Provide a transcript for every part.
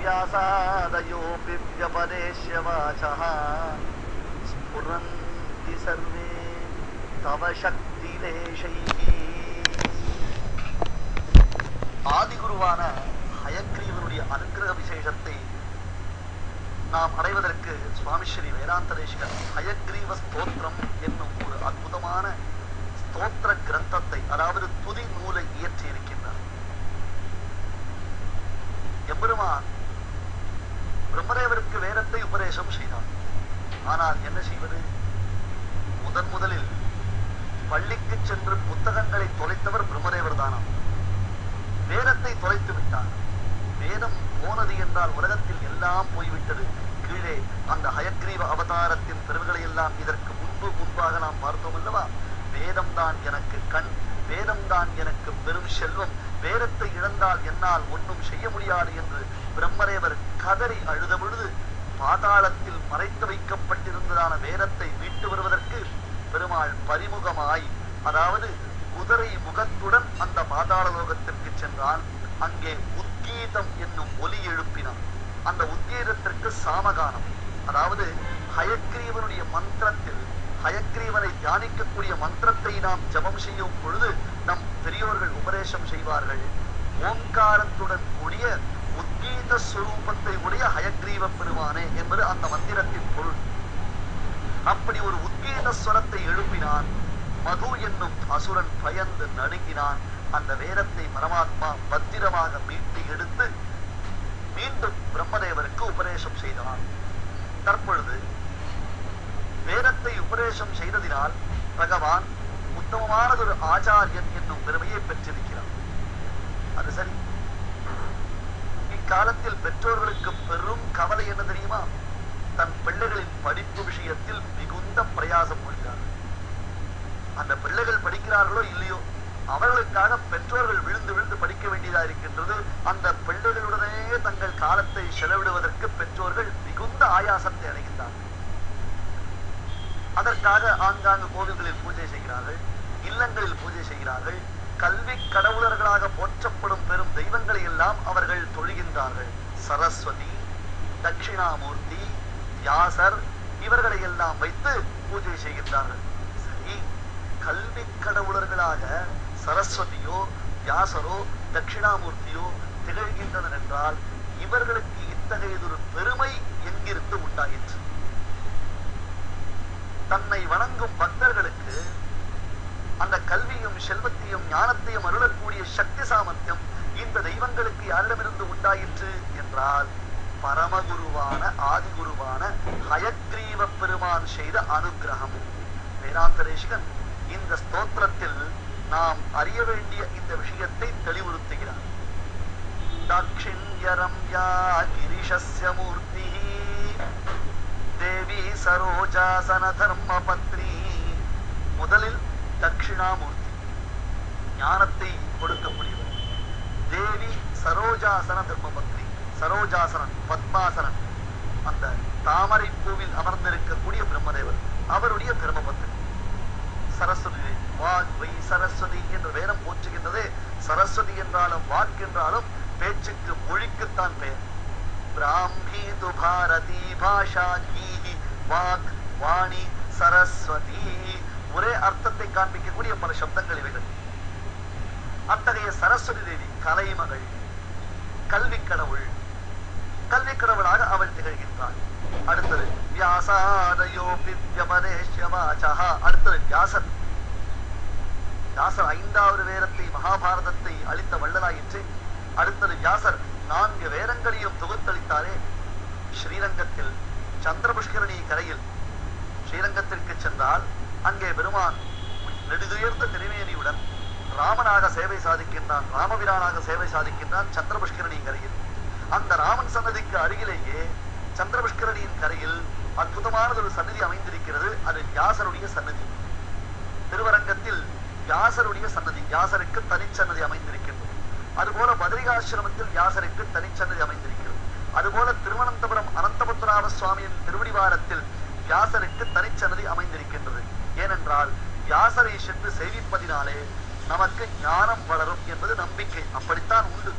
व्यासादयोऽपि व्यपदेश्य वाचः स्फुरन्ति सर्वे तव शक्तिलेशैः. ஆதிகுருவான ஹயக்ரீவனுடைய அனுக்கிரக விசேஷத்தை நாம் அடைவதற்கு சுவாமி ஸ்ரீ வேதாந்த தேசிகன் ஹயக்ரீவ ஸ்தோத்திரம் என்னும் ஒரு அற்புதமான ஸ்தோத்திர கிரந்தத்தை, அதாவது துதி நூலை இயற்றி இருக்கின்றார். எம்பெருமான் பிரம்மதேவருக்கு வேதத்தை உபதேசம் செய்தார். ஆனால் என்ன செய்வது? முதலில் பள்ளிக்கு சென்று புத்தகங்களை தொலைத்தவர் பிரம்மதேவர் தானாம். வேதத்தை தொலைத்து விட்டார். வேதம் போனது என்றால் உலகத்தில் எல்லாம் போய்விட்டது. கீழே அந்த ஹயக்ரீவ அவதாரத்தின் பெருமைகளை எல்லாம் இதற்கு முன்பாக நாம் பார்த்தோம் அல்லவா? வேதம் தான் எனக்கு கண், வேதம் தான் எனக்கு பெரும் செல்வம், வேதத்தை இழந்தால் என்னால் ஒன்றும் செய்ய முடியாது என்று பிரம்மதேவர் கதறி அழுத பொழுது பாதாளத்தில் மறைத்து வைக்கப்பட்டிருந்ததான வேதத்தை மீட்டு வருவதற்கு பெருமாள் பரிமுகமாய், அதாவது குதிரை முகத்துடன் அந்த பாதாள லோகத்திற்கு சென்றால் அங்கே உத்கீதம் என்னும் ஒலி எழுப்பினார். அந்த உத்கீதத்திற்கு சாமகானம், அதாவது ஹயக்ரீவனுடைய மந்திரத்தில் ஹயக்ரீவனை தியானிக்கக்கூடிய மந்திரத்தை நாம் ஜபம் செய்யும் பொழுது நம் பெரியோர்கள் உபதேசம் செய்வார்கள். ஓங்காரத்துடன் கூடிய உத்கீத ஸ்வரூபத்தை உடைய ஹயக்ரீவ பெருமானே என்பது அந்த மந்திரத்தின் பொருள். அப்படி ஒரு உத்கீத ஸ்வரத்தை எழுப்பினான். மது என்னும் அசுரன் பயந்து நடுங்கினான். அந்த வேதத்தை பரமாத்மா பத்திரமாக மீட்டு எடுத்து மீண்டும் பிரம்மதேவருக்கு உபதேசம் செய்தான். தற்பொழுது வேதத்தை உபதேசம் செய்ததினால் பகவான் உத்தமமானதொரு ஆச்சாரியன் என்னும் பெருமையை பெற்றிருக்கிறார். அது சரி, இக்காலத்தில் பெற்றோர்களுக்கு பெரும் கவலை என்ன தெரியுமா? தன் பிள்ளைகளின் படிப்பு விஷயத்தில் மிகுந்த பிரயாசம் கொள்கிறார்கள். அந்த பிள்ளைகள் படிக்கிறார்களோ இல்லையோ, அவர்களுக்காக பெற்றோர்கள் விழுந்து விழுந்து படிக்க வேண்டியதா இருக்கின்றது. அந்த பிள்ளைகளுடனே தங்கள் காலத்தை செலவிடுவதற்கு பெற்றோர்கள் மிகுந்த ஆயாசத்தை அடைகின்றார்கள். அதற்காக ஆங்காங்கு கோவில்களில் பூஜை செய்கிறார்கள், இல்லங்களில் பூஜை செய்கிறார்கள். கல்வி கடவுளர்களாக போற்றப்படும் பெரும் தெய்வங்களை எல்லாம் அவர்கள் தொழுகின்றார்கள். சரஸ்வதி, தட்சிணாமூர்த்தி, வியாசர் இவர்களை எல்லாம் வைத்து பூஜை செய்கின்றார்கள். சரி, கல்வி கடவுளர்களாக சரஸ்வதியோ வியாசரோ தட்சிணாமூர்த்தியோ திகழ்கின்றனர் என்றால் இவர்களுக்கு இத்தகையதொரு பெருமை எங்கிருந்து உண்டாயிற்று? தன்னை வணங்கும் பக்தர்களுக்கு அந்த கல்வியும் செல்வத்தையும் ஞானத்தையும் அருளக்கூடிய சக்தி சாமர்த்தியம் இந்த தெய்வங்களுக்கு யாரிடமிருந்து உண்டாயிற்று என்றால் பரமகுருவான ஆதிகுருவான ஹயக்ரீவ பெருமான் செய்த அனுகிரகம். வேதாந்த தேசிகன் இந்த ஸ்தோத்திரத்தில் நாம் அறிய வேண்டிய இந்த விஷயத்தை தெளிவுறுத்துகிறார். தாக்ஷிண்யரம்யா கிரிஷஸ்ய மூர்த்தி தேவி சரோஜாசன தர்ம பத்னி. முதலில் தட்சிணாமூர்த்தி, ஞானத்தை கொடுக்கக்கூடியவர். தேவி சரோஜாசன தர்ம பத்னி, சரோஜாசனன் பத்மாசனன், அந்த தாமரை பூவில் அமர்ந்திருக்கக்கூடிய பிரம்மதேவர், அவருடைய தர்மபத்னி. சரஸ்வதி, வாக் வை சரஸ்வதி என்று வேதம் போற்றுகின்றதே. சரஸ்வதி என்றாலும் வாக் என்றாலும் பேச்சுக்கு மொழிக்குத்தான் பெயர். பிராமி து பாரதி பாஷா கீஹி வாக் வாணி சரஸ்வதி, ஒரே அர்த்தத்தை காண்பிக்கக்கூடிய பல சப்தங்கள் இவைகள். அத்தகைய சரஸ்வதி தேவி கலைமகள், கல்வி கடவுள், கல்வி கடவுளாக அவள் திகழ்கின்றாள். அடுத்தது வியாசாதயோபி வியபதேஷ்ய வாசஹ. அடுத்தது வியாசர். வியாசர் 5வது வேதத்தை மகாபாரதத்தை அளித்த வள்ளலாயிற்று. அடுத்தது வியாசர் 4 வேதங்களையும் தொகுத்தளித்தாரே. ஸ்ரீரங்கத்தில் சந்திரபுஷ்கரணி கரையில் ஸ்ரீரங்கத்திற்கு சென்றால் அங்கே பெருமான் நெடுதுயர்ந்த திருமேனியுடன் ராமனாக சேவை சாதிக்கின்றான், ராமபிரானாக சேவை சாதிக்கின்றான் சந்திரபுஷ்கரணி கரையில். அந்த ராமன் சன்னதிக்கு அருகிலேயே சந்திரபுஷ்கரணியின் கரையில் அற்புதமானது ஒரு சன்னதி அமைந்திருக்கிறது. அது வியாசருடைய சன்னதி. திருவரங்கத்தில் வியாசருடைய சன்னதி, வியாசருக்கு தனிச்சன்னதி அமைந்திருக்கிறது. அதுபோல பத்ரிகாசிரமத்தில் வியாசருக்கு தனிச்சன்னதி அமைந்திருக்கிறது. அதுபோல திருவனந்தபுரம் அனந்தபத்மநாப சுவாமியின் திருவடிவாரத்தில் வியாசருக்கு தனிச்சன்னதி அமைந்திருக்கின்றது. ஏனென்றால் வியாசரை சென்று சேவிப்பதினாலே நமக்கு ஞானம் வளரும் என்பது நம்பிக்கை. அப்படித்தான் உண்டு.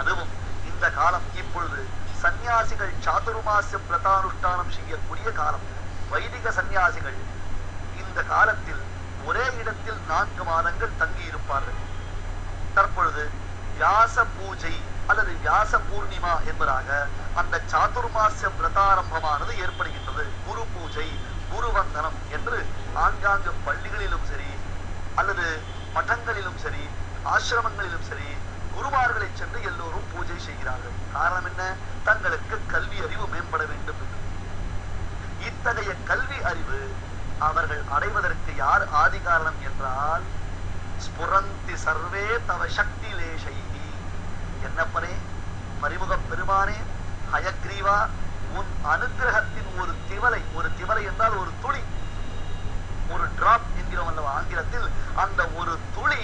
அதுவும் இந்த காலம் தற்பொழுது சந்நியாசிகள் சாதுர்மாசிய பிரதானுஷ்டானம் செய்யக்கூடிய காலம். வைதிக சந்நியாசிகள் இந்த காலத்தில் ஒரே இடத்தில் 4 மாதங்கள் தங்கி இருப்பார்கள். தற்பொழுது வியாச பூஜை அல்லது வியாச பூர்ணிமா என்பதாக அந்த சாதுர்மாசிய விரதாரம்பமானது ஏற்படுகின்றது. குரு பூஜை, குரு வந்தனம் என்று ஆங்காங்கு பள்ளிகளிலும் சரி அல்லது மட்டங்களிலும் சரி ஆசிரமங்களிலும் சரி குருமார்களை சென்று எல்லோரும் பூஜை செய்கிறார்கள். காரணம் என்ன? தங்களுக்கு கல்வி அறிவு மேம்பட வேண்டும் என்று. இத்தகைய கல்வி அறிவு அவர்கள் அடைவதற்கு யார் ஆதி காரணம் என்றால் ஸ்புரந்தி சர்வே தவ சக்தி லேசைஹி. என்னப்பனே, பரிமுக பெருமானே, ஹயக்ரீவா, உன் அனுகிரகத்தின் ஒரு திவலை என்றால் ஒரு துளி, ஒரு டிராப் என்கிறோம் அல்லவா ஆங்கிலத்தில், அந்த ஒரு துளி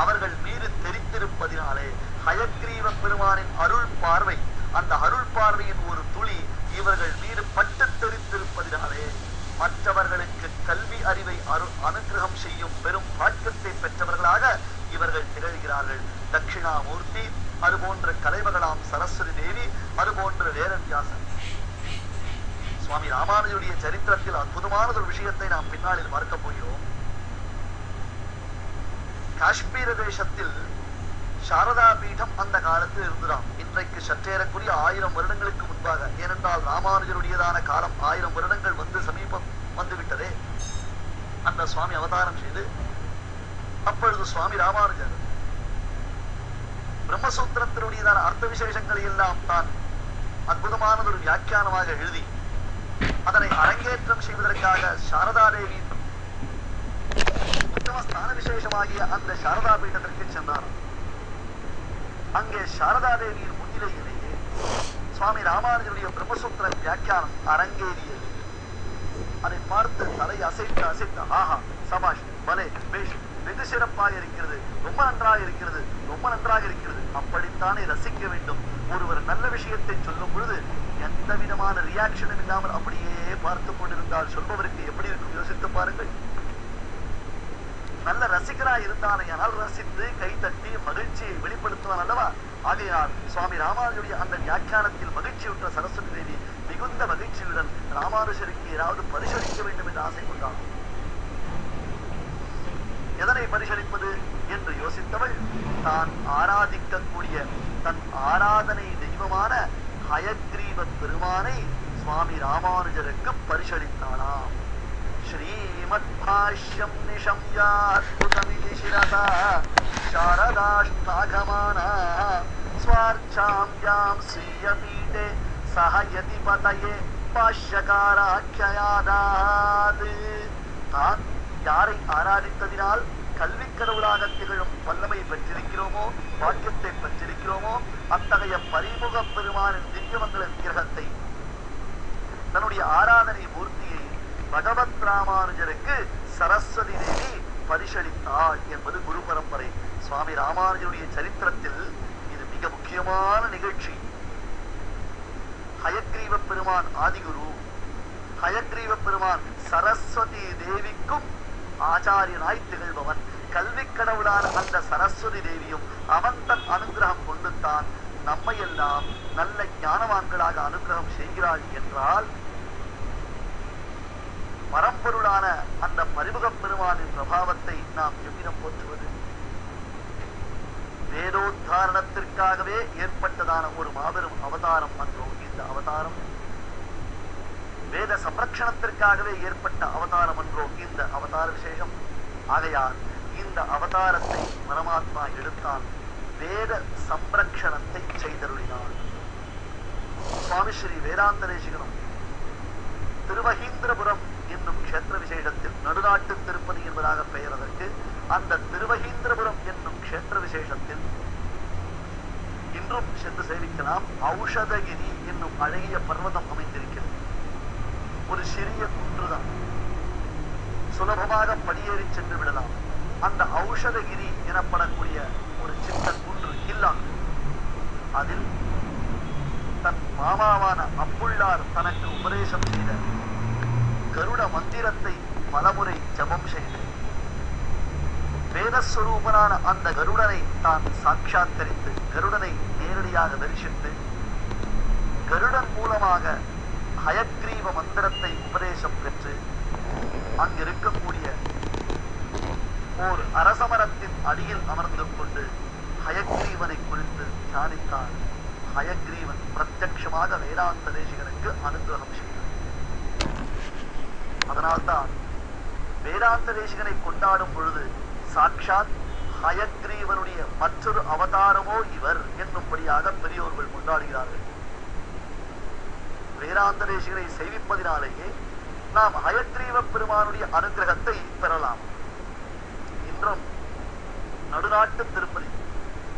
அவர்கள் மீது தெரித்திருப்பதினாலே, ஹயக்ரீவ பெருமானின் அருள் பார்வை, அந்த அருள் பார்வையின் ஒரு துளி இவர்கள் மீது பட்டு தெரித்திருப்பதினாலே மற்றவர்களுக்கு கல்வி அறிவை அனுகிரகம் செய்யும் பெரும் பாக்கியத்தை பெற்றவர்களாக இவர்கள் திகழ்கிறார்கள். தட்சிணாமூர்த்தி, அதுபோன்ற கலைமகளாம் சரஸ்வதி தேவி, அதுபோன்ற வேதவியாசன். சுவாமி ராமானுஜருடைய சரித்திரத்தில் அற்புதமான ஒரு விஷயத்தை நாம் பின்னாளில் பார்க்க போகிறோம். காஷ்மீர தேசத்தில் சாரதா பீடம் அந்த காலத்தில் இருந்துதான். இன்றைக்கு சற்றேறக்குரிய 1000 வருடங்களுக்கு முன்பாக, ஏனென்றால் ராமானுஜருடையதான காலம் 1000 வருடங்கள் வந்து சமீபம் வந்துவிட்டதே. அந்த சுவாமி அவதாரம் செய்து அப்பொழுது சுவாமி ராமானுஜர் பிரம்மசூத்திரத்தினுடையதான அர்த்த விசேஷங்களை எல்லாம் தான் அற்புதமானது ஒரு வியாக்கியானமாக எழுதி அதனை அரங்கேற்றம் செய்வதற்காக சாரதா தேவி உத்தம ஸ்தான விசேஷமாகிய அந்த சாரதா பீடத்திற்கு சென்றார். அங்கே சாரதா தேவியின் முன்னிலையிலேயே சுவாமி ராமானுஜருடைய பிரம்மசூத்திர வியாக்கியானம் அரங்கேறியது. அதை பார்த்து தலை அசைத்து ஆஹா, சபாஷ், பலே, பேஷ், வெகு சிறப்பாக இருக்கிறது, ரொம்ப நன்றாக இருக்கிறது, ரொம்ப நன்றாக இருக்கிறது. அப்படித்தானே ரசிக்க வேண்டும். ஒருவர் நல்ல விஷயத்தை சொல்லும் பொழுது எந்த விதமான ரியாக்ஷனும் இல்லாமல் அப்படியே பார்த்து கொண்டிருந்தால் சொல்பவருக்கு எப்படி இருக்கும் யோசித்து பாருங்கள். நல்ல ரசிகராய் இருந்தானால் ரசித்து கை தட்டி மகிழ்ச்சியை வெளிப்படுத்துவான் அல்லவா. ஆகையால் சுவாமி ராமானுஜருடைய அந்த வியாக்கியானத்தில் மகிழ்ச்சியுற்ற சரஸ்வதி தேவி மிகுந்த மகிழ்ச்சியுடன் ராமானுஜருக்கு ஏதாவது பரிசளிக்க வேண்டும் என்று ஆசை கொண்டார். எதனை பரிசளிப்பது என்று யோசித்தவள் தான் ஆராதிக்கக்கூடிய தன் ஆராதனை தெய்வமான ஹயக்ரீவ பெருமானை சுவாமி ராமானுஜருக்கு பரிசளித்தாளாம். श्रीमद्भाष्यं निशम्याद्भुतमिति शिरसा शारदाष्टागमाना स्वार्चाम्यां स्वीयपीठे सहयतिपतये பாஷ்யகாராக்கியாதாத். தான் யாரை ஆராதித்ததினால் கல்வி கடவுளாக திகழும் வல்லமை பெற்றிருக்கிறோமோ, பாக்கியத்தை பெற்றிருக்கிறோமோ, அத்தகைய பரிமுக பெருமானின் திவ்யமங்கல விக்கிரகத்தை, தன்னுடைய ஆராதனை மூர்த்தியை பகவத் ராமானுஜருக்கு சரஸ்வதி தேவி பரிசளித்தாள் என்பது குரு பரம்பரை. சுவாமி ராமானுஜருடைய சரித்திரத்தில் இது மிக முக்கியமான நிகழ்ச்சி. ஹயக்ரீவ பெருமான் ஆதிகுரு, ஹயக்ரீவ பெருமான் சரஸ்வதி தேவிக்கும் ஆச்சாரியனாய் திகழ்பவன். கல்வி கடவுளான அந்த சரஸ்வதி தேவியும் அவன் தன் அனுகிரகம் கொண்டுத்தான் நம்மை எல்லாம் நல்ல ஞானவான்களாக அனுகிரகம் செய்கிறாள் என்றால், பரம்பொருளான அந்த பரிமுக பெருமானின் பிரபாவத்தை நாம் எவ்விடம் போற்றுவது? வேதோத்தாரணத்திற்காகவே ஏற்பட்டதான ஒரு மாபெரும் அவதாரம் அன்றோ இந்த அவதாரம். வேத சம்ரக்ஷணத்திற்காகவே ஏற்பட்ட அவதாரம் அன்றோ இந்த அவதார விசேஷம். ஆகையால் இந்த அவதாரத்தை பரமாத்மா எடுத்தான், வேத சம்ரக்ஷணத்தை செய்தருளினான். சுவாமி ஸ்ரீ வேதாந்த தேசிகனும் திருவஹீந்திரபுரம் என்னும் க்ஷேத்திர விசேஷத்தில், நடுநாட்டு திருப்பதி என்பதாக பெயர் அதற்கு, அந்த திருவஹீந்திரபுரம் என்னும் க்ஷேத்திர விசேஷத்தில் இன்றும் சென்று சேவிக்கலாம். ஔஷதகிரி என்னும் அழகிய பர்வதம் அமைந்திருக்கிறது. ஒரு சிறிய குன்றுதான், சுலபமாக படியேறி சென்று விடலாம். அந்த ஔஷதகிரி எனப்படக்கூடிய ஒரு சின்ன குன்று ஹில்லாங், அதில் தன் மாமாவான அப்புள்ளார் தனக்கு உபதேசம் செய்த கருட மந்திரத்தை பலமுறை ஜபம் செய்து வேதஸ்வரூபனான அந்த கருடனை தான் சாட்சாத்கரித்து கருடனை நேரடியாக தரிசித்து கருடன் மூலமாக ஹயக்ரீவ மந்திரத்தை உபதேசம் பெற்று அங்கிருக்கக்கூடிய ஓர் அரசமரத்தின் அடியில் அமர்ந்து கொண்டு ஹயக்ரீவனை குறித்து தியானித்தார். ஹயக்ரீவன் பிரத்யட்சமாக வேதாந்த தேசிகனுக்கு அனுகிரகம் செய்தார். அதனால்தான் வேதாந்த தேசிகனை கொண்டாடும் பொழுது சாட்சாத் ஹயக்ரீவனுடைய மற்றொரு அவதாரமோ இவர் என்னும்படியாக பெரியோர்கள் கொண்டாடுகிறார்கள். வேதாந்த தேசிகனை சேவிப்பதினாலேயே நாம் ஹயக்ரீவ பெருமானுடைய அனுகிரகத்தை பெறலாம். இன்றும் நடுநாட்டு திருப்பதி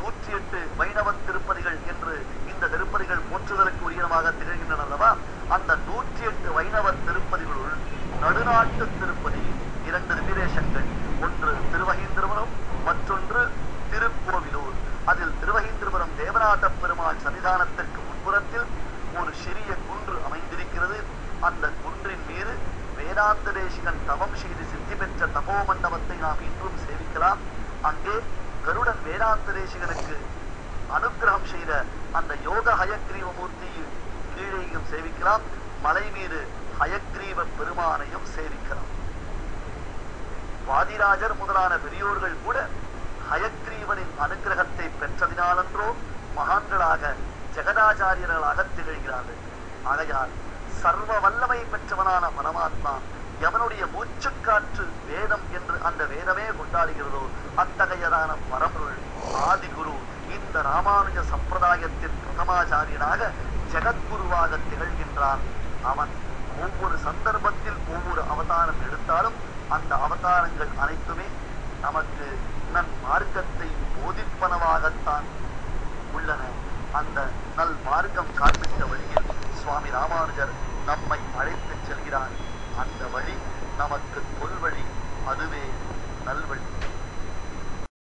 108 வைணவ திருப்பதிகள் என்று இந்த திருப்பதிகள் போற்றுதலுக்கு உரியமாக திகழ்கின்றனவா? அந்த 108 வைணவ திருப்பதிகளுள் நடுநாட்டு திருப்பதி 2 திவ்யதேசங்கள், ஒன்று திருவகீந்திரபுரம், மற்றொன்று திருக்கோவிலூர். அதில் திருவகீந்திரபுரம் தேவநாத பெருமாள் சன்னிதானத்திற்கு முன்புறத்தில் ஒரு சிறிய குன்று அமைந்திருக்கிறது. அந்த குன்றின் மீது வேதாந்த தேசிகன் தவம் செய்து சித்தி பெற்ற தபோ மண்டபத்தை நாம் இன்றும் சேவிக்கலாம். அங்கே கருடன் வேதாந்த தேசிகனுக்கு அனுகிரகம் செய்த அந்த யோக ஹயக்ரீவ மூர்த்தியை கீழேயும் சேவிக்கலாம். மலை மீது ஹயக்ரீவ பெருமானையும் சேவிக்கலாம். வாதிராஜர் முதலான பெரியோர்கள் கூட ஹயக்ரீவனின் அனுகிரகத்தை பெற்றதினாலன்றோ மகான்களாக ஜெகதாச்சாரியர்களாக திகழ்கிறார்கள். ஆகையால் சர்வ வல்லமை பெற்றவனான பரமாத்மா எவனுடைய மூச்சுக்காற்று வேதம் என்று அந்த வேதமே கொண்டாடுகிறதோ அத்தகையதான பரம்பொருள் ஆதிகுரு இந்த ராமானுஜ சம்பிரதாயத்தின் பிரதமாச்சாரியனாக ஜெகத்குருவாக திகழ்கின்றான். அவன் ஒவ்வொரு சந்தர்ப்பத்தில் ஒவ்வொரு அவதாரம் எடுத்தாலும் அந்த அவதாரங்கள் அனைத்துமே நமக்கு நன் மார்க்கத்தை போதிப்பனவாகத்தான் உள்ளன. அந்த நல் மார்க்கம் காண்பித்த வழியில் சுவாமி ராமானுஜர் நம்மை அழைத்துச் செல்கிறார். அந்த வழி நமக்கு தொல்வழி, அதுவே நல்வழி.